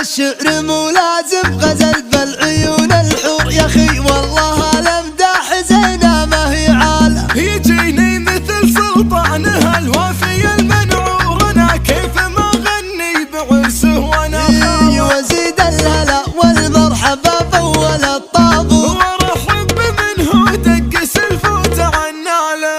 الشعر مو لازم غزل بالعيون الحور يا اخي والله الامداح زينه ما هي عاله. يجيني مثل سلطانها الوافي المنعور، انا كيف ما اغني بعرسه وانا خاله. وزيد الهلا والمرحبا باول الطابور، وارحب منه دق سلفوت عناله.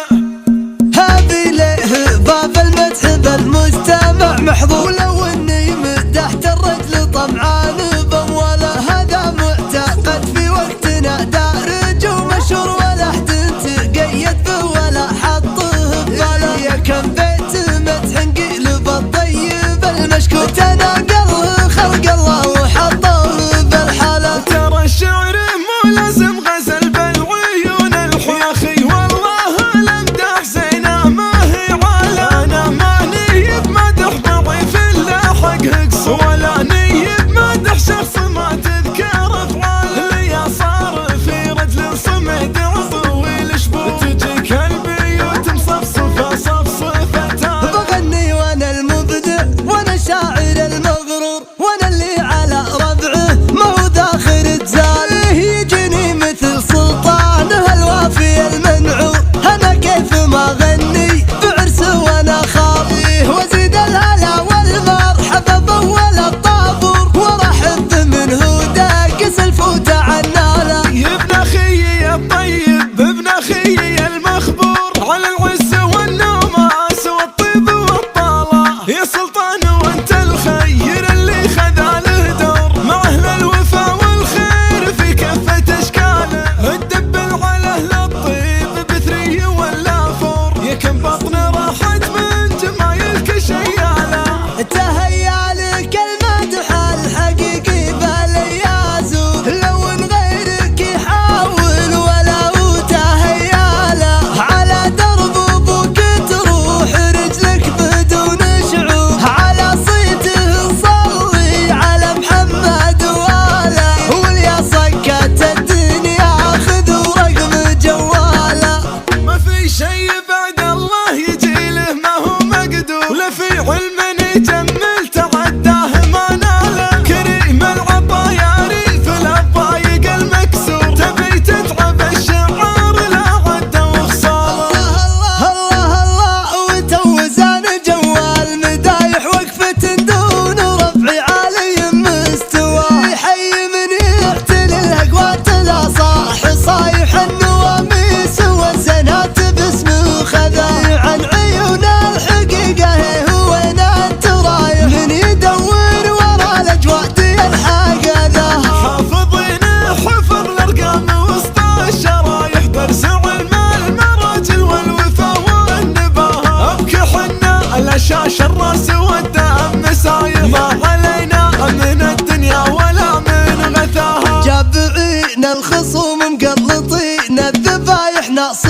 هذه ليه باب المدح بالمجتمع محظور، ولو اني مدحت الرجل طمعان بوله. هذا معتقد في وقتنا دارج ومشهور، ولا حد تقيد به ولا حطه بباله. يا كم بيت مدح قيل بالطيب المشكور، تناقله خلق الله وحطه بالحاله. ترى الشعر مو لازم غزل بالعيون الحور يا اخي والله الامداح زينه ما هي عاله. انا ماني بمدح ضعيف الا حقه قصور، ولا ني بمدح شخص ما تذكر افعاله. ليا صار في رجل صمد عطوي شبور، تجيك البيوت مصفصفه صفصفتها. بغني وانا المبدع وانا الشاعر المغرور، وانا اللي على ربعه ما هو ذاخر تزاله. يجيني مثل سلطانه الوافي المنعور، انا كيف ما اغني بعرسه وانا خاله. وزيد الهلا والمرحبا باول الطابور، وارحب منه داق سلفوت عناله. يا ابن اخيي الطيب ابن اخيي المخبور، على العز والنوماس والطيب والطاله. يا سلطان وانت الخير اللي خذا له دور، مع اهل الوفا والخير في كافه اشكاله. الدبل على اهل الطيب بثري ولا فور، يا كم بطن راحت من جمايلك شياله. تهيأ لك المدح الحقيقي باليازور، لو ان غيرك يحاول ولو تهيأ له. على درب ابوك تروح رجلك بدون شعور، على صيته صلي على محمد واله. واليا صكت الدنيا خذوا رقم جواله. ما في شي بعد الله يجي له ما هو مقدور، ولا في علم يجمل تعداه ما ناله. كريم العطايا ريف الضايق المكسور، تبي تتعب الشعار لا عد وخصاله. الله الله وتوزان جوال مدايح وقفة دون رفع عالي مستوى. يحيي من يعتلي الاقوات لا صاح صايح النواميس والزنات باسمه خذا. عن عيون الحقيقة هو وين انت رايح، من يدور ورا الاجواد يلحق ذا. حافظين حفظ الارقام وسط الشرايح، درس علم المراجل والوفا والنباهه. ابكي حنا الاشاش الراس والدم مسايح، ما علينا من الدنيا ولا من غثاها. جابعين الخصوم مقلطين الذبايح ناصر